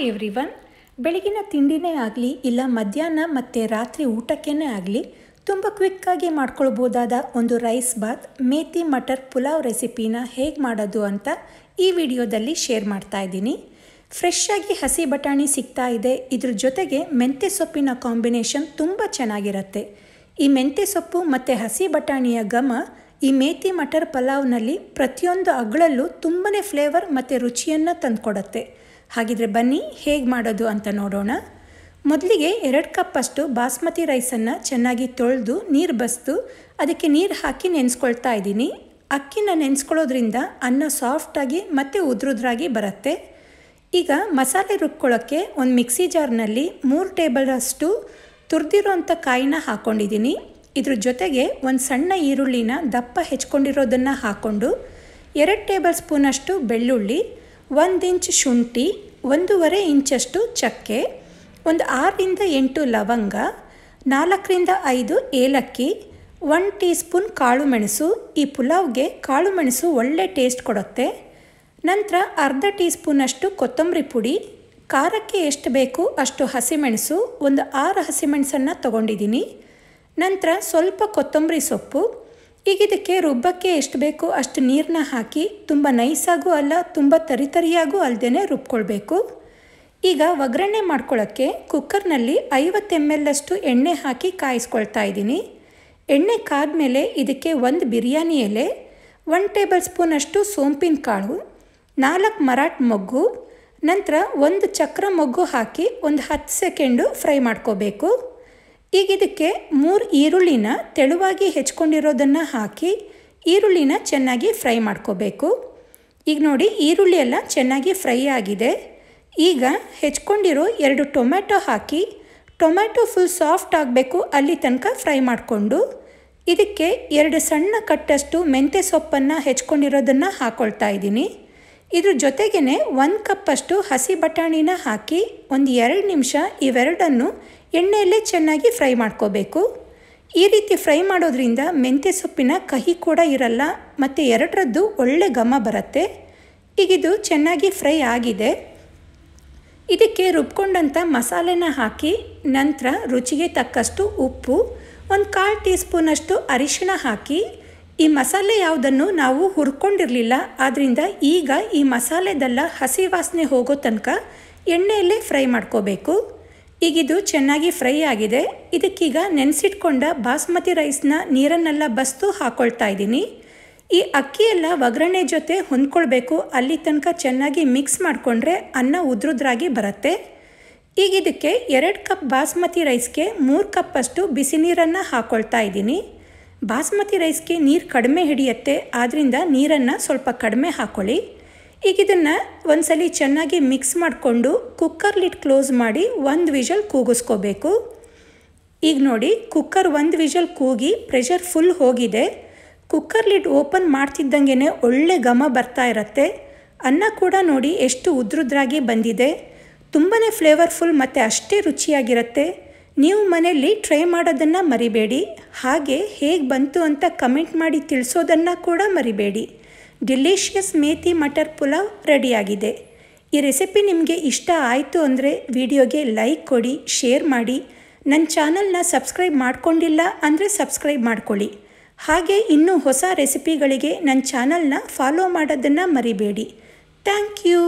Everyone. ಬೆಳಗಿನ ತಿಂಡಿನೇ ಆಗಲಿ ಇಲ್ಲ ಮಧ್ಯಾಹ್ನ ಮತ್ತು ರಾತ್ರಿ ಊಟಕ್ಕೇ ಆಗಲಿ ತುಂಬ ಕ್ವಿಕ್ಕಾಗಿ ಮಾಡ್ಕೊಳ್ಬೋದಾದ ಒಂದು ರೈಸ್ ಬಾತ್ ಮೇಥಿ ಮಟರ್ ಪುಲಾವ್ ರೆಸಿಪಿನ ಹೇಗೆ ಮಾಡೋದು ಅಂತ ಈ ವಿಡಿಯೋದಲ್ಲಿ ಶೇರ್ ಮಾಡ್ತಾ ಇದ್ದೀನಿ. ಫ್ರೆಶ್ ಆಗಿ ಹಸಿ ಬಟಾಣಿ ಸಿಗ್ತಾ ಇದೆ. ಇದ್ರ ಜೊತೆಗೆ ಮೆಂತ್ಯ ಸೊಪ್ಪಿನ ಕಾಂಬಿನೇಷನ್ ತುಂಬ ಚೆನ್ನಾಗಿರುತ್ತೆ. ಈ ಮೆಂತ್ಯ ಸೊಪ್ಪು ಮತ್ತು ಹಸಿ ಬಟಾಣಿಯ ಘಮ ಈ ಮೇಥಿ ಮಟರ್ ಪಲಾವ್ನಲ್ಲಿ ಪ್ರತಿಯೊಂದು ಅಗಳಲ್ಲೂ ತುಂಬಾ ಫ್ಲೇವರ್ ಮತ್ತು ರುಚಿಯನ್ನು ತಂದುಕೊಡುತ್ತೆ. ಹಾಗಿದ್ರೆ ಬನ್ನಿ ಹೇಗೆ ಮಾಡೋದು ಅಂತ ನೋಡೋಣ. ಮೊದಲಿಗೆ 2 ಕಪ್ಪಷ್ಟು ಬಾಸ್ಮತಿ ರೈಸನ್ನು ಚೆನ್ನಾಗಿ ತೊಳೆದು ನೀರು ಬಸಿದು ಅದಕ್ಕೆ ನೀರು ಹಾಕಿ ನೆನೆಸ್ಕೊಳ್ತಾ ಇದ್ದೀನಿ. ಅಕ್ಕಿನ ನೆನೆಸ್ಕೊಳ್ಳೋದ್ರಿಂದ ಅನ್ನ ಸಾಫ್ಟಾಗಿ ಮತ್ತು ಉದ್ರುದ್ರಾಗಿ ಬರುತ್ತೆ. ಈಗ ಮಸಾಲೆ ರುಬ್ಕೊಳ್ಳೋಕ್ಕೆ ಒಂದು ಮಿಕ್ಸಿ ಜಾರ್ನಲ್ಲಿ 3 ಟೇಬಲಷ್ಟು ತುರಿದಿರೋಂಥ ಕಾಯಿನ ಹಾಕ್ಕೊಂಡಿದ್ದೀನಿ. ಇದ್ರ ಜೊತೆಗೆ ಒಂದು ಸಣ್ಣ ಈರುಳ್ಳಿನ ದಪ್ಪ ಹೆಚ್ಕೊಂಡಿರೋದನ್ನು ಹಾಕ್ಕೊಂಡು 2 ಟೇಬಲ್ ಸ್ಪೂನಷ್ಟು ಬೆಳ್ಳುಳ್ಳಿ, 1 ಇಂಚ್ ಶುಂಠಿ, 1.5 ಇಂಚಷ್ಟು ಚಕ್ಕೆ, ಒಂದು 6ರಿಂದ 8 ಲವಂಗ, 4ರಿಂದ 5 ಏಲಕ್ಕಿ, 1 ಟೀ ಸ್ಪೂನ್ ಕಾಳು ಮೆಣಸು. ಈ ಪುಲಾವ್ಗೆ ಕಾಳು ಮೆಣಸು ಒಳ್ಳೆ ಟೇಸ್ಟ್ ಕೊಡುತ್ತೆ. ನಂತರ ಅರ್ಧ ಟೀ ಸ್ಪೂನಷ್ಟು ಕೊತ್ತಂಬರಿ ಪುಡಿ, ಖಾರಕ್ಕೆ ಎಷ್ಟು ಬೇಕು ಅಷ್ಟು ಹಸಿಮೆಣಸು, ಒಂದು 6 ಹಸಿಮೆಣಸನ್ನು ತೊಗೊಂಡಿದ್ದೀನಿ. ನಂತರ ಸ್ವಲ್ಪ ಕೊತ್ತಂಬರಿ ಸೊಪ್ಪು. ಈಗ ಇದಕ್ಕೆ ರುಬ್ಬಕ್ಕೆ ಎಷ್ಟು ಬೇಕು ಅಷ್ಟು ನೀರನ್ನ ಹಾಕಿ ತುಂಬ ನೈಸಾಗೂ ಅಲ್ಲ ತುಂಬ ತರಿಯಾಗೂ ಅಲ್ಲದೇ ರುಬ್ಕೊಳ್ಬೇಕು. ಈಗ ಒಗ್ಗರಣೆ ಮಾಡ್ಕೊಳ್ಳೋಕ್ಕೆ ಕುಕ್ಕರ್ನಲ್ಲಿ 50 ml ಅಷ್ಟು ಎಣ್ಣೆ ಹಾಕಿ ಕಾಯಿಸ್ಕೊಳ್ತಾ ಇದ್ದೀನಿ. ಎಣ್ಣೆ ಕಾದ್ಮೇಲೆ ಇದಕ್ಕೆ 1 ಬಿರಿಯಾನಿ ಎಲೆ, 1 ಟೇಬಲ್ ಸ್ಪೂನಷ್ಟು ಸೋಂಪಿನ ಕಾಳು, 4 ಮರಾಠ ಮೊಗ್ಗು, ನಂತರ 1 ಚಕ್ರ ಮೊಗ್ಗು ಹಾಕಿ ಒಂದು 10 ಸೆಕೆಂಡು ಫ್ರೈ ಮಾಡ್ಕೋಬೇಕು. ಈಗ ಇದಕ್ಕೆ 3 ಈರುಳ್ಳಿನ ತೆಳುವಾಗಿ ಹೆಚ್ಕೊಂಡಿರೋದನ್ನು ಹಾಕಿ ಈರುಳ್ಳಿನ ಚೆನ್ನಾಗಿ ಫ್ರೈ ಮಾಡ್ಕೋಬೇಕು. ಈಗ ನೋಡಿ ಈರುಳ್ಳಿ ಎಲ್ಲ ಚೆನ್ನಾಗಿ ಫ್ರೈ ಆಗಿದೆ. ಈಗ ಹೆಚ್ಕೊಂಡಿರೋ 2 ಟೊಮೆಟೊ ಹಾಕಿ ಟೊಮೆಟೊ ಫುಲ್ ಸಾಫ್ಟ್ ಆಗಬೇಕು ಅಲ್ಲಿ ತನಕ ಫ್ರೈ ಮಾಡಿಕೊಂಡು ಇದಕ್ಕೆ 2 ಸಣ್ಣ ಕಟ್ಟಷ್ಟು ಮೆಂತ್ಯ ಸೊಪ್ಪನ್ನು ಹೆಚ್ಕೊಂಡಿರೋದನ್ನು ಹಾಕ್ಕೊಳ್ತಾ ಇದ್ದೀನಿ. ಇದ್ರ ಜೊತೆಗೇ 1 ಕಪ್ಪಷ್ಟು ಹಸಿ ಬಟಾಣಿನ ಹಾಕಿ ಒಂದು 2 ನಿಮಿಷ ಇವೆರಡನ್ನು ಎಣ್ಣೆಯಲ್ಲೇ ಚೆನ್ನಾಗಿ ಫ್ರೈ ಮಾಡ್ಕೋಬೇಕು. ಈ ರೀತಿ ಫ್ರೈ ಮಾಡೋದ್ರಿಂದ ಮೆಂತ್ಯ ಸೊಪ್ಪಿನ ಕಹಿ ಕೂಡ ಇರಲ್ಲ ಮತ್ತು ಎರಡರದ್ದು ಒಳ್ಳೆ ಘಮ ಬರುತ್ತೆ. ಈಗಿದು ಚೆನ್ನಾಗಿ ಫ್ರೈ ಆಗಿದೆ. ಇದಕ್ಕೆ ರುಬ್ಕೊಂಡಂಥ ಮಸಾಲೆನ ಹಾಕಿ ನಂತರ ರುಚಿಗೆ ತಕ್ಕಷ್ಟು ಉಪ್ಪು, ಒಂದು 1/4 ಟೀ ಸ್ಪೂನಷ್ಟು ಅರಿಶಿಣ ಹಾಕಿ ಈ ಮಸಾಲೆ ಯಾವುದನ್ನು ನಾವು ಹುರ್ಕೊಂಡಿರಲಿಲ್ಲ, ಆದ್ದರಿಂದ ಈಗ ಈ ಮಸಾಲೆದೆಲ್ಲ ಹಸಿ ವಾಸನೆ ಹೋಗೋ ತನಕ ಎಣ್ಣೆಯಲ್ಲೇ ಫ್ರೈ ಮಾಡ್ಕೋಬೇಕು. ಈಗಿದು ಚೆನ್ನಾಗಿ ಫ್ರೈ ಆಗಿದೆ. ಇದಕ್ಕೀಗ ನೆನೆಸಿಟ್ಕೊಂಡ ಬಾಸ್ಮತಿ ರೈಸ್ನ ನೀರನ್ನೆಲ್ಲ ಬಸ್ತು ಹಾಕ್ಕೊಳ್ತಾ ಇದ್ದೀನಿ. ಈ ಅಕ್ಕಿಯೆಲ್ಲ ಒಗ್ಗರಣೆ ಜೊತೆ ಹೊಂದ್ಕೊಳ್ಬೇಕು, ಅಲ್ಲಿ ತನಕ ಚೆನ್ನಾಗಿ ಮಿಕ್ಸ್ ಮಾಡಿಕೊಂಡ್ರೆ ಅನ್ನ ಉದ್ರುದ್ರಾಗಿ ಬರುತ್ತೆ. ಈಗ ಇದಕ್ಕೆ 2 ಕಪ್ ಬಾಸ್ಮತಿ ರೈಸ್ಗೆ 3 ಕಪ್ಪಷ್ಟು ಬಿಸಿ ನೀರನ್ನು ಹಾಕ್ಕೊಳ್ತಾ ಇದ್ದೀನಿ. ಬಾಸ್ಮತಿ ರೈಸ್ಗೆ ನೀರು ಕಡಿಮೆ ಹಿಡಿಯುತ್ತೆ, ಆದ್ದರಿಂದ ನೀರನ್ನು ಸ್ವಲ್ಪ ಕಡಿಮೆ ಹಾಕ್ಕೊಳ್ಳಿ. ಈಗ ಇದನ್ನು ಒಂದ್ಸಲಿ ಚೆನ್ನಾಗಿ ಮಿಕ್ಸ್ ಮಾಡಿಕೊಂಡು ಕುಕ್ಕರ್ ಲಿಡ್ ಕ್ಲೋಸ್ ಮಾಡಿ 1 ವಿಷಲ್ ಕೂಗಿಸ್ಕೋಬೇಕು. ಈಗ ನೋಡಿ ಕುಕ್ಕರ್ 1 ವಿಷಲ್ ಕೂಗಿ ಪ್ರೆಷರ್ ಫುಲ್ ಹೋಗಿದೆ. ಕುಕ್ಕರ್ ಲಿಡ್ ಓಪನ್ ಮಾಡ್ತಿದ್ದಂಗೆ ಒಳ್ಳೆ ಘಮ ಬರ್ತಾ ಇರುತ್ತೆ. ಅನ್ನ ಕೂಡ ನೋಡಿ ಎಷ್ಟು ಉದ್ರುದ್ರಾಗಿ ಬಂದಿದೆ. ತುಂಬಾ ಫ್ಲೇವರ್ಫುಲ್ ಮತ್ತು ಅಷ್ಟೇ ರುಚಿಯಾಗಿರುತ್ತೆ. ನೀವು ಮನೆಯಲ್ಲಿ ಟ್ರೈ ಮಾಡೋದನ್ನು ಮರಿಬೇಡಿ. ಹಾಗೆ ಹೇಗೆ ಬಂತು ಅಂತ ಕಮೆಂಟ್ ಮಾಡಿ ತಿಳಿಸೋದನ್ನು ಕೂಡ ಮರಿಬೇಡಿ. ಡಿಲಿಷಿಯಸ್ ಮೇಥಿ ಮಟರ್ ಪುಲಾವ್ ರೆಡಿಯಾಗಿದೆ. ಈ ರೆಸಿಪಿ ನಿಮಗೆ ಇಷ್ಟ ಆಯಿತು ಅಂದರೆ ವಿಡಿಯೋಗೆ ಲೈಕ್ ಕೊಡಿ, ಶೇರ್ ಮಾಡಿ. ನನ್ನ ಚಾನಲ್ನ ಸಬ್ಸ್ಕ್ರೈಬ್ ಮಾಡ್ಕೊಂಡಿಲ್ಲ ಅಂದರೆ ಸಬ್ಸ್ಕ್ರೈಬ್ ಮಾಡ್ಕೊಳ್ಳಿ. ಹಾಗೆ ಇನ್ನೂ ಹೊಸ ರೆಸಿಪಿಗಳಿಗೆ ನನ್ನ ಚಾನಲ್ನ ಫಾಲೋ ಮಾಡೋದನ್ನು ಮರಿಬೇಡಿ. Thank you.